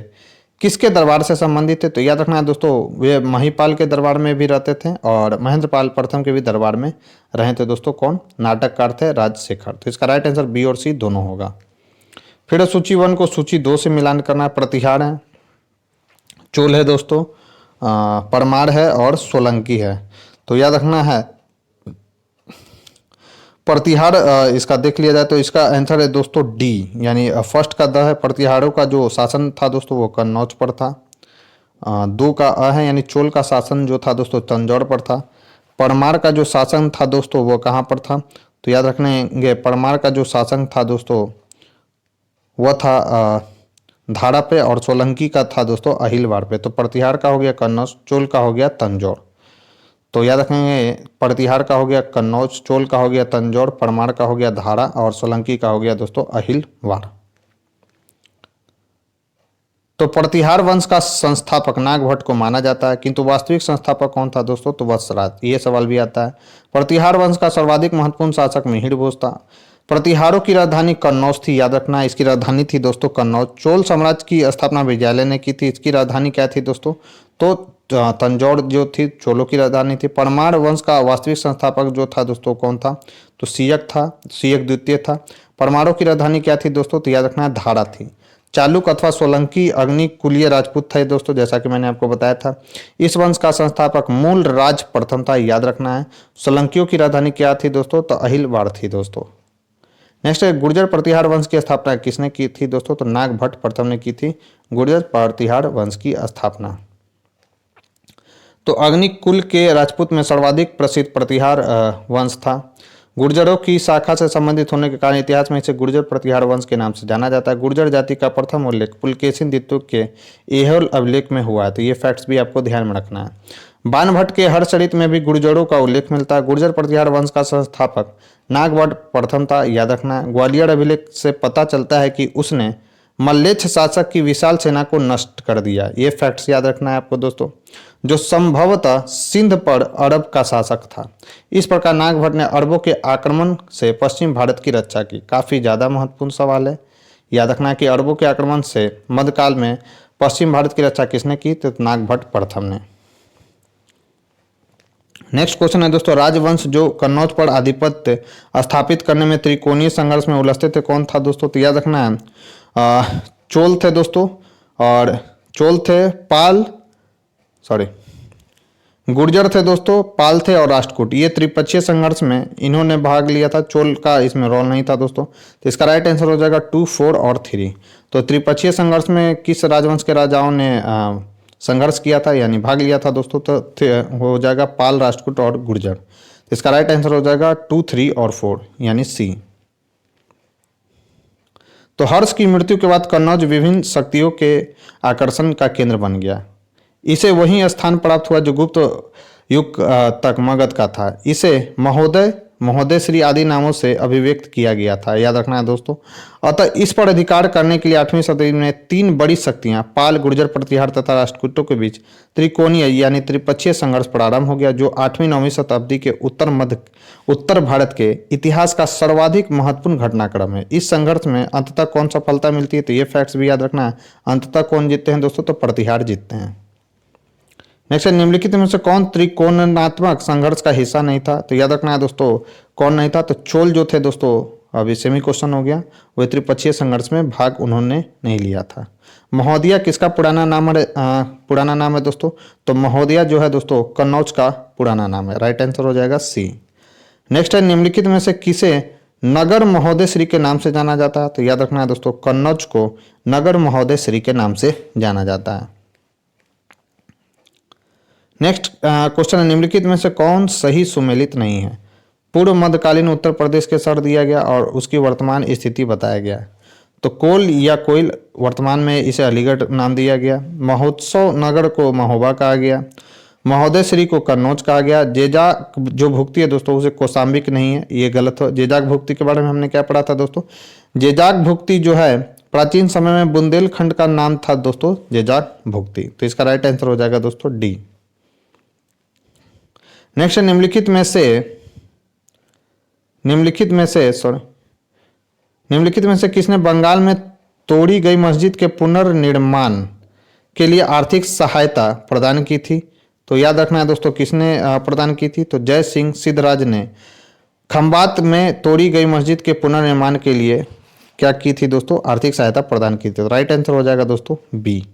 [SPEAKER 1] किसके दरबार से संबंधित थे? तो याद रखना है दोस्तों, वे महिपाल के दरबार में भी रहते थे और महेंद्रपाल प्रथम के भी दरबार में रहे थे दोस्तों। कौन? नाटककार थे राजशेखर। तो इसका राइट आंसर बी और सी दोनों होगा। फिर सूची 1 को सूची 2 से मिलान करना है। प्रतिहार है, चोल है दोस्तों, परमार है और सोलंकी है। तो याद रखना है प्रतिहार, इसका देख लिया जाए तो इसका आंसर है दोस्तों डी, यानी फर्स्ट का द है। प्रतिहारों का जो शासन था दोस्तों वो कन्नौज पर था। 2 का अ है, यानी चोल का शासन जो था दोस्तों तंजौर पर था। परमार का जो शासन था दोस्तों वो कहाँ पर था? तो याद रखने परमार का जो शासन था दोस्तों वह था धारा पे, और सोलंकी का था दोस्तों अहिलवाड़ पे। तो प्रतिहार का हो गया कन्नौज, चोल का हो गया तंजौर। तो याद रखेंगे प्रतिहार का हो गया कन्नौज, चोल का हो गया तंजौर, परमार का हो गया धारा और सोलंकी का हो गया दोस्तों अहिलवाड़। तो प्रतिहार वंश का संस्थापक नागभट्ट को माना जाता है, किंतु वास्तविक संस्थापक कौन था दोस्तों? तो वत्सराज। ये सवाल भी आता है। प्रतिहार वंश का सर्वाधिक महत्वपूर्ण शासक मिहिर भोज था। प्रतिहारों की राजधानी कन्नौज थी, याद रखना इसकी राजधानी थी दोस्तों कन्नौज। चोल साम्राज्य की स्थापना विजयालय ने की थी, इसकी राजधानी क्या थी दोस्तों? तो तंजौर जो थी चोलों की राजधानी थी। परमार वंश का वास्तविक संस्थापक जो था दोस्तों कौन था? तो सियक था, सियक द्वितीय था। परमारों की राजधानी क्या थी दोस्तों? तो याद रखना धारा थी। चालुक अथवा सोलंकी अग्निकुलीय राजपूत थे दोस्तों, जैसा कि मैंने आपको बताया था। इस वंश का संस्थापक मूल राज प्रथम था, याद रखना है। सोलंकियों की राजधानी क्या थी दोस्तों? तो अहिलवाड़ थी दोस्तों। नेक्स्ट है गुर्जर प्रतिहार वंश की स्थापना किसने की थी दोस्तों? तो नागभट्ट प्रथम ने की थी गुर्जर प्रतिहार वंश की स्थापना। तो अग्निकुल के राजपूत में सर्वाधिक प्रसिद्ध प्रतिहार वंश था। गुर्जरों की शाखा से संबंधित होने के कारण इतिहास में इसे गुर्जर प्रतिहार वंश के नाम से जाना जाता है। गुर्जर जाति का प्रथम उल्लेख पुलकेशिन द्वितीय के एहोल अभिलेख में हुआ है। तो ये फैक्ट्स भी आपको ध्यान में रखना है। बाणभट्ट के हर्षचरित में भी गुर्जरों का उल्लेख मिलता है। गुर्जर प्रतिहार वंश का संस्थापक नागभट्ट प्रथम था, याद रखना है। ग्वालियर अभिलेख से पता चलता है कि उसने मल्लेच्छ शासक की विशाल सेना को नष्ट कर दिया। ये फैक्ट्स याद रखना है आपको दोस्तों, जो संभवतः सिंध पर अरब का शासक था। इस प्रकार नागभट्ट ने अरबों के आक्रमण से पश्चिम भारत की रक्षा की। काफ़ी ज़्यादा महत्वपूर्ण सवाल है, याद रखना कि अरबों के आक्रमण से मध्यकाल में पश्चिम भारत की रक्षा किसने की? तो नागभट्ट प्रथम ने। नेक्स्ट क्वेश्चन है दोस्तों, राजवंश जो कन्नौज पर आधिपत्य स्थापित करने में त्रिकोणीय संघर्ष में उलझते थे कौन था दोस्तों? तो याद रखना है चोल थे दोस्तों, और चोल थे पाल, सॉरी गुर्जर थे दोस्तों, पाल थे और राष्ट्रकूट। ये त्रिपक्षीय संघर्ष में इन्होंने भाग लिया था। चोल का इसमें रोल नहीं था दोस्तों। तो इसका राइट आंसर हो जाएगा 2, 4 और 3। तो त्रिपक्षीय संघर्ष में किस राजवंश के राजाओं ने संघर्ष किया था, यानी भाग लिया था दोस्तों? तो हो जाएगा पाल, राष्ट्रकूट और गुर्जर। तो इसका राइट आंसर हो जाएगा 2, 3 और 4, यानी सी। तो हर्ष की मृत्यु के बाद कन्नौज विभिन्न शक्तियों के आकर्षण का केंद्र बन गया। इसे वही स्थान प्राप्त हुआ जो गुप्त युग तक मगध का था। इसे महोदय, महोदय श्री आदि नामों से अभिव्यक्त किया गया था, याद रखना है दोस्तों। अतः इस पर अधिकार करने के लिए 8वीं शताब्दी में 3 बड़ी शक्तियां पाल, गुर्जर प्रतिहार तथा राष्ट्रकूटों के बीच त्रिकोणीय यानी त्रिपक्षीय संघर्ष प्रारंभ हो गया, जो 8वीं-9वीं शताब्दी के उत्तर भारत के इतिहास का सर्वाधिक महत्वपूर्ण घटनाक्रम है। इस संघर्ष में अंततः कौन सफलता मिलती है? तो ये फैक्ट्स भी याद रखना है। अंततः कौन जीतते हैं दोस्तों? तो प्रतिहार जीतते हैं। नेक्स्ट है निम्नलिखित में से कौन त्रिकोणात्मक संघर्ष का हिस्सा नहीं था? तो याद रखना है दोस्तों कौन नहीं था? तो चोल जो थे दोस्तों, अभी सेमी क्वेश्चन हो गया, वह त्रिपक्षीय संघर्ष में भाग उन्होंने नहीं लिया था। महोदया किसका पुराना नाम है दोस्तों? तो महोदया जो है दोस्तों कन्नौज का पुराना नाम है। राइट आंसर हो जाएगा सी। नेक्स्ट है निम्नलिखित में से किसे नगर महोदय श्री के नाम से जाना जाता है? तो याद रखना है दोस्तों कन्नौज को नगर महोदय श्री के नाम से जाना जाता है। नेक्स्ट क्वेश्चन है निम्नलिखित में से कौन सही सुमेलित नहीं है? पूर्व मध्यकालीन उत्तर प्रदेश के सर दिया गया और उसकी वर्तमान स्थिति बताया गया। तो कोल या कोयल, वर्तमान में इसे अलीगढ़ नाम दिया गया। महोत्सव नगर को महोबा कहा गया। महोदय श्री को कन्नौज कहा गया। जेजाक जो भुक्ति है दोस्तों उसे कौशाम्बिक नहीं है, ये गलत हो। जेजाक भुक्ति के बारे में हमने क्या पढ़ा था दोस्तों? जेजाक भुक्ति जो है प्राचीन समय में बुंदेलखंड का नाम था दोस्तों जेजाक भुक्ति। तो इसका राइट आंसर हो जाएगा दोस्तों डी। नेक्स्ट निम्नलिखित में से निम्नलिखित में से किसने बंगाल में तोड़ी गई मस्जिद के पुनर्निर्माण के लिए आर्थिक सहायता प्रदान की थी? तो याद रखना है दोस्तों, किसने प्रदान की थी? तो जय सिंह सिद्धराज ने खंबात में तोड़ी गई मस्जिद के पुनर्निर्माण के लिए क्या की थी दोस्तों? आर्थिक सहायता प्रदान की थी। तो राइट आंसर हो जाएगा दोस्तों बी।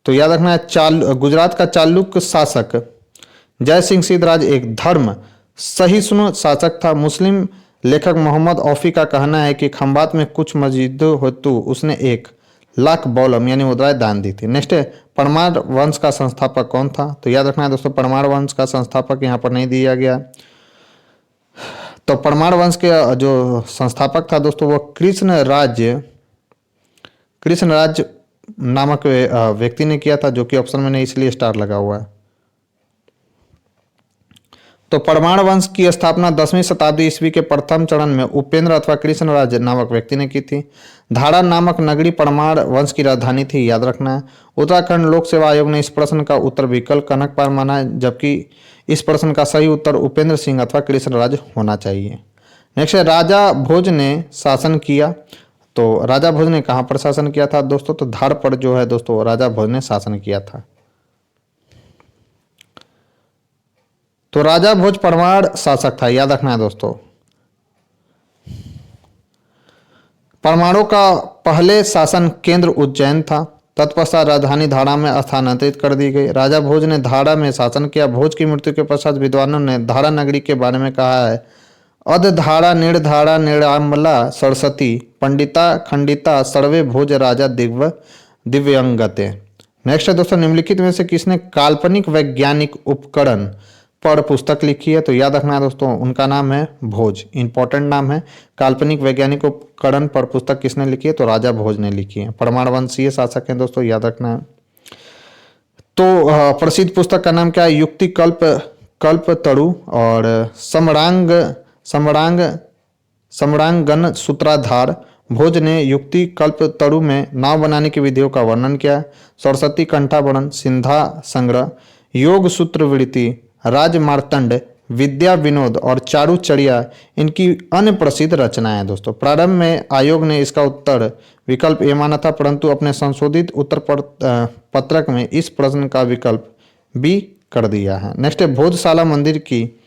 [SPEAKER 1] तो याद रखना है गुजरात का चालुक्य शासक जय सिंह सिद्धराज एक धर्म सहिष्णु शासक था। मुस्लिम लेखक मोहम्मद औफी का कहना है कि खंबात में कुछ मस्जिदों हेतु उसने 1 लाख बौलम यानी मुद्राएं दान दी थी। नेक्स्ट है, परमार वंश का संस्थापक कौन था? तो याद रखना है दोस्तों, परमार वंश का संस्थापक यहाँ पर नहीं दिया गया। तो परमार वंश के जो संस्थापक था दोस्तों वो कृष्णराज नामक व्यक्ति ने किया था, जो कि ऑप्शन में नहीं इसलिए स्टार लगा हुआ है। तो परमार वंश की स्थापना 10वीं शताब्दी ईस्वी के प्रथम चरण में उपेंद्र अथवा कृष्णराज नामक व्यक्ति ने की थी। धारा नामक नगरी परमार वंश की राजधानी थी, याद रखना है। उत्तराखंड लोक सेवा आयोग ने इस प्रश्न का उत्तर विकल्प कनकपाल माना है, जबकि इस प्रश्न का सही उत्तर उपेंद्र सिंह अथवा कृष्णराज होना चाहिए। नेक्स्ट है, राजा भोज ने शासन किया। तो राजा भोज ने कहाँ पर शासन किया था दोस्तों? तो धार पर जो है दोस्तों राजा भोज ने शासन किया था। तो राजा भोज परमार शासक था, याद रखना है दोस्तों। परमारों का पहले शासन केंद्र उज्जैन था। तत्पश्चात राजधानी धारा में स्थानांतरित कर दी गई। राजा भोज ने धारा में शासन किया। भोज की मृत्यु के पश्चात विद्वानों ने धारा नगरी के बारे में कहा है, अधधारा निर्धारा निरामला सरस्वती पंडिता खंडिता सर्वे भोज राजा दिव्यंगते। नेक्स्ट है दोस्तों, निम्नलिखित में से किसने काल्पनिक वैज्ञानिक उपकरण पर पुस्तक लिखी है? तो याद रखना है दोस्तों, उनका नाम है भोज। इंपॉर्टेंट नाम है। काल्पनिक वैज्ञानिक उपकरण पर पुस्तक किसने लिखी है? तो राजा भोज ने लिखी है। परमार वंशीय शासक हैं दोस्तों, याद रखना है। तो प्रसिद्ध पुस्तक का नाम क्या है? युक्ति कल्पतरु और सम्रांगन सूत्राधार। भोज ने युक्ति कल्पतरु में नाव बनाने की विधियों का वर्णन किया। सरस्वती कंठाभरण, सिंधा संग्रह, योग सूत्रवृत्ति, राज मार्तंड, विद्या विनोद और चारुचर्या इनकी अन्य प्रसिद्ध रचनाएं हैं दोस्तों। प्रारंभ में आयोग ने इसका उत्तर विकल्प ए माना था, परंतु अपने संशोधित उत्तर पत्रक में इस प्रश्न का विकल्प बी कर दिया है। नेक्स्ट है, भोजशाला मंदिर की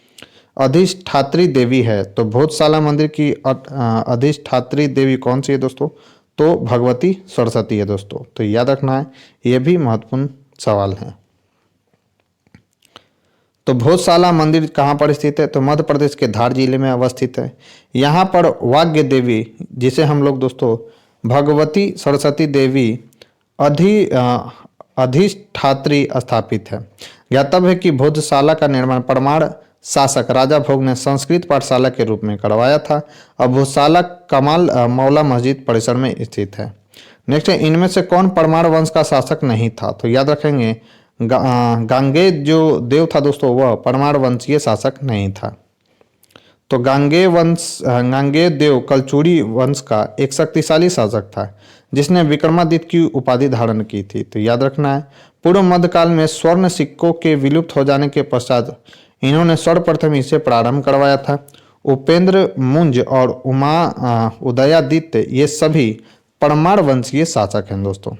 [SPEAKER 1] अधिष्ठात्री देवी है। तो भोजशाला मंदिर की अधिष्ठात्री देवी कौन सी है दोस्तों? तो भगवती सरस्वती है दोस्तों। तो याद रखना है, यह भी महत्वपूर्ण सवाल है। तो भोजशाला मंदिर कहाँ पर स्थित है? तो मध्य प्रदेश के धार जिले में अवस्थित है। यहाँ पर वाग्य देवी, जिसे हम लोग दोस्तों भगवती सरस्वती देवी अधिष्ठात्री स्थापित है। ज्ञातव्य है कि भोजशाला का निर्माण परमार शासक राजा भोग ने संस्कृत पाठशाला के रूप में करवाया था। अब भोजशाला कमाल मौला मस्जिद परिसर में स्थित है। नेक्स्ट है, इनमें से कौन परमार वंश का शासक नहीं था? तो याद रखेंगे, गांगेय जो देव था दोस्तों वह परमार वंशीय शासक नहीं था। तो गांगेय देव कलचुरी वंश का एक शक्तिशाली शासक था, जिसने विक्रमादित्य की उपाधि धारण की थी। तो याद रखना है, पूर्व मध्यकाल में स्वर्ण सिक्कों के विलुप्त हो जाने के पश्चात इन्होंने सर्वप्रथम इसे प्रारंभ करवाया था। उपेंद्र मुंज और उदयादित्य ये सभी परमार वंशीय शासक हैं दोस्तों।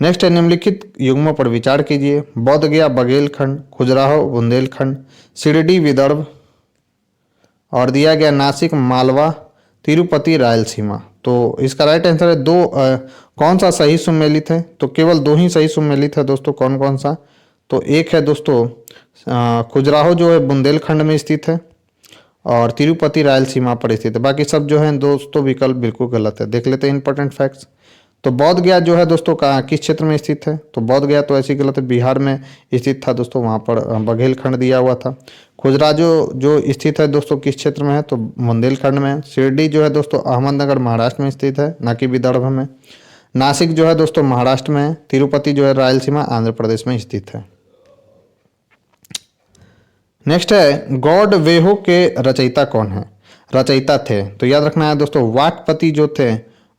[SPEAKER 1] नेक्स्ट है, निम्नलिखित युग्मों पर विचार कीजिए। बौद्ध गया बघेलखंड, खजुराहो बुंदेलखंड, शिरडी विदर्भ और दिया गया नासिक मालवा, तिरुपति रायलसीमा। तो इसका राइट आंसर है दो। कौन सा सही सुमेलित है? तो केवल 2 ही सही सुमेलित है दोस्तों। कौन कौन सा? तो एक है दोस्तों खजुराहो जो है बुंदेलखंड में स्थित है और तिरुपति रायलसीमा पर स्थित है। बाकी सब जो है दोस्तों विकल्प बिल्कुल गलत है। देख लेते हैं इंपॉर्टेंट फैक्ट्स। तो बौद्ध गया जो है दोस्तों किस क्षेत्र में स्थित है? तो बौद्ध गया तो ऐसी गलत है, बिहार में स्थित था दोस्तों, वहाँ पर बघेलखंड दिया हुआ था। खजुराहो जो स्थित है दोस्तों किस क्षेत्र में है? तो बुंदेलखंड में। शिरडी जो है दोस्तों अहमदनगर महाराष्ट्र में स्थित है, न कि विदर्भ में। नासिक जो है दोस्तों महाराष्ट्र में है। तिरुपति जो है रायलसीमा आंध्र प्रदेश में स्थित है। नेक्स्ट है, गॉड वेहो के रचयिता कौन है? रचयिता थे तो याद रखना है दोस्तों, वाकपति जो थे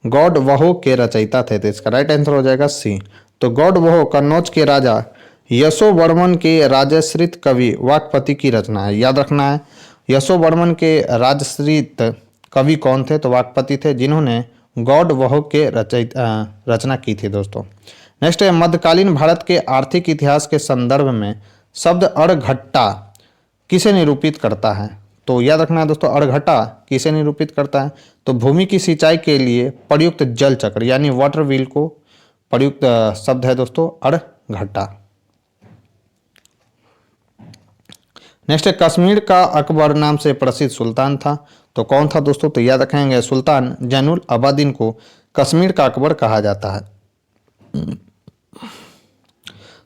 [SPEAKER 1] गॉड वहो के रचयिता थे। तो इसका राइट आंसर हो जाएगा सी। तो गॉड वहो कन्नौज के राजा यशोवर्मन के राजश्रित कवि वाकपति की रचना है। याद रखना है, यशोवर्मन के राजश्रित कवि कौन थे? तो वाकपति थे, जिन्होंने गौड़ वह के रचना की थी दोस्तों। नेक्स्ट है, मध्यकालीन भारत के आर्थिक इतिहास के संदर्भ में शब्द अड़घट्टा किसे निरूपित करता है? तो याद रखना है दोस्तों, अड़घट्टा किसे निरूपित करता है? तो भूमि की सिंचाई के लिए प्रयुक्त जल चक्र यानी वाटर व्हील को प्रयुक्त शब्द है दोस्तों अड़घट्टा। नेक्स्ट है, कश्मीर का अकबर नाम से प्रसिद्ध सुल्तान था। तो कौन था दोस्तों? तो याद रखेंगे, सुल्तान जैनुल अबादीन को कश्मीर का अकबर कहा जाता है।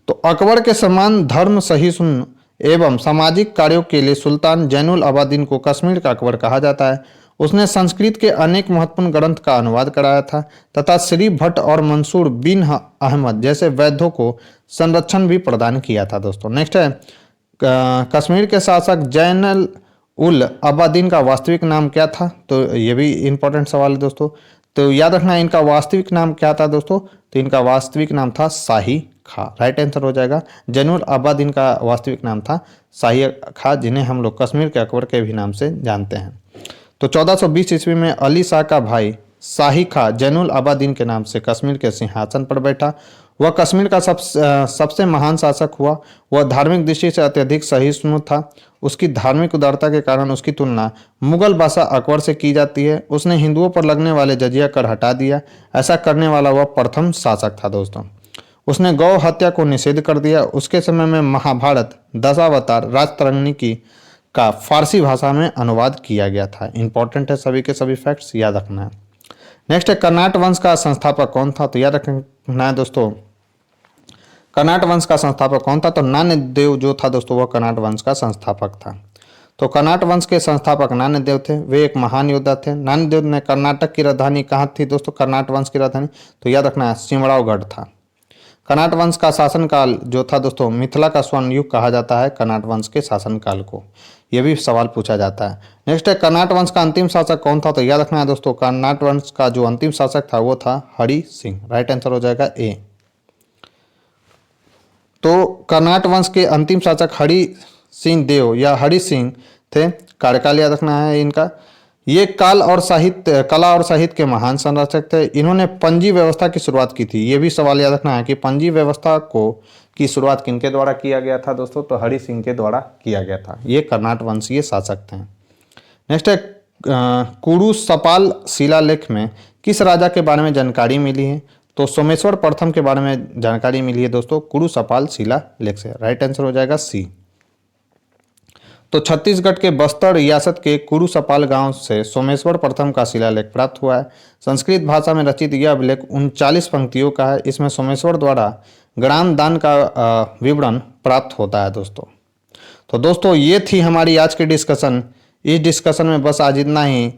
[SPEAKER 1] तो अकबर के समान धर्म सहिष्णु एवं सामाजिक कार्यों के लिए सुल्तान जैनुल अबादीन को कश्मीर का अकबर कहा जाता है। उसने संस्कृत के अनेक महत्वपूर्ण ग्रंथ का अनुवाद कराया था तथा श्री भट्ट और मंसूर बिन अहमद जैसे वैद्यों को संरक्षण भी प्रदान किया था दोस्तों। नेक्स्ट है, कश्मीर के शासक जैनुल उल अबादीन का वास्तविक नाम क्या था? तो ये भी इंपॉर्टेंट सवाल है दोस्तों। तो याद रखना, इनका वास्तविक नाम क्या था दोस्तों? तो इनका वास्तविक नाम था शाही खां। राइट आंसर हो जाएगा। जैनुल अबादीन का वास्तविक नाम था शाही खां, जिन्हें हम लोग कश्मीर के अकबर के भी नाम से जानते हैं। तो 1420 ईस्वी में अली शाह का भाई शाही खां जैनुल अबादीन के नाम से कश्मीर के सिंहासन पर बैठा। वह कश्मीर का सबसे महान शासक हुआ। वह धार्मिक दृष्टि से अत्यधिक सहिष्णु था। उसकी धार्मिक उदारता के कारण उसकी तुलना मुगल बादशाह अकबर से की जाती है। उसने हिंदुओं पर लगने वाले जजिया कर हटा दिया। ऐसा करने वाला वह प्रथम शासक था दोस्तों। उसने गौ हत्या को निषेध कर दिया। उसके समय में महाभारत दशावतार राजतरंगिणी की का फारसी भाषा में अनुवाद किया गया था। इंपॉर्टेंट है, सभी के सभी फैक्ट्स याद रखना है। नेक्स्ट है, कर्नाट वंश का संस्थापक कौन था? तो याद रखना है दोस्तों, कर्नाट वंश का संस्थापक कौन था? तो नान्यदेव जो था दोस्तों, वह कर्नाट वंश का संस्थापक था। तो कर्नाट वंश के संस्थापक नान्यदेव थे। वे एक महान योद्धा थे। नान्यदेव ने कर्नाटक की राजधानी कहाँ थी दोस्तों? कर्नाट वंश की राजधानी, तो याद रखना है, सिमरावगढ़ था। कर्नाट वंश का शासनकाल जो था दोस्तों, मिथिला का स्वर्ण युग कहा जाता है कर्नाट वंश के शासनकाल को। यह भी सवाल पूछा जाता है। नेक्स्ट है, कर्नाट वंश का अंतिम शासक कौन था? तो याद रखना है दोस्तों, कर्नाट वंश का जो अंतिम शासक था वो था हरि सिंह। राइट आंसर हो जाएगा ए। तो कर्नाट वंश के अंतिम शासक हरि सिंह देव या हरि सिंह थे। कार्यकाल याद रखना है इनका। ये कला और साहित्य के महान संरक्षक थे। इन्होंने पंजी व्यवस्था की शुरुआत की थी। ये भी सवाल याद रखना है कि पंजी व्यवस्था की शुरुआत किनके द्वारा किया गया था दोस्तों? तो हरि सिंह के द्वारा किया गया था। ये कर्नाट वंशीय शासक थे। नेक्स्ट है, कुरु सपाल शिलालेख में किस राजा के बारे में जानकारी मिली है? तो सोमेश्वर प्रथम के बारे में जानकारी मिली है दोस्तों कुरु सपाल शिलालेख से। राइट आंसर हो जाएगा सी। तो छत्तीसगढ़ के बस्तर रियासत के कुरु सपाल गांव से सोमेश्वर प्रथम का शिलालेख प्राप्त हुआ है। संस्कृत भाषा में रचित यह अभिलेख 39 पंक्तियों का है। इसमें सोमेश्वर द्वारा ग्राम दान का विवरण प्राप्त होता है दोस्तों। तो दोस्तों ये थी हमारी आज की डिस्कशन। इस डिस्कशन में बस आज इतना ही।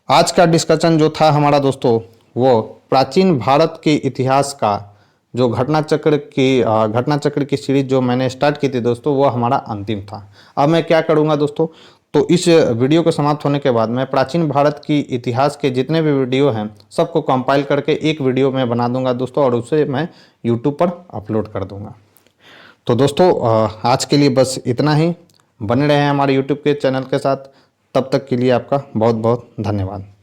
[SPEAKER 1] आज का डिस्कशन जो था हमारा दोस्तों, वो प्राचीन भारत के इतिहास का जो घटना चक्र की सीरीज जो मैंने स्टार्ट की थी दोस्तों, वो हमारा अंतिम था। अब मैं क्या करूँगा दोस्तों, तो इस वीडियो के समाप्त होने के बाद मैं प्राचीन भारत की इतिहास के जितने भी वीडियो हैं सबको कंपाइल करके एक वीडियो में बना दूंगा दोस्तों, और उसे मैं यूट्यूब पर अपलोड कर दूंगा। तो दोस्तों आज के लिए बस इतना ही। बने रहे हमारे यूट्यूब के चैनल के साथ। तब तक के लिए आपका बहुत बहुत धन्यवाद।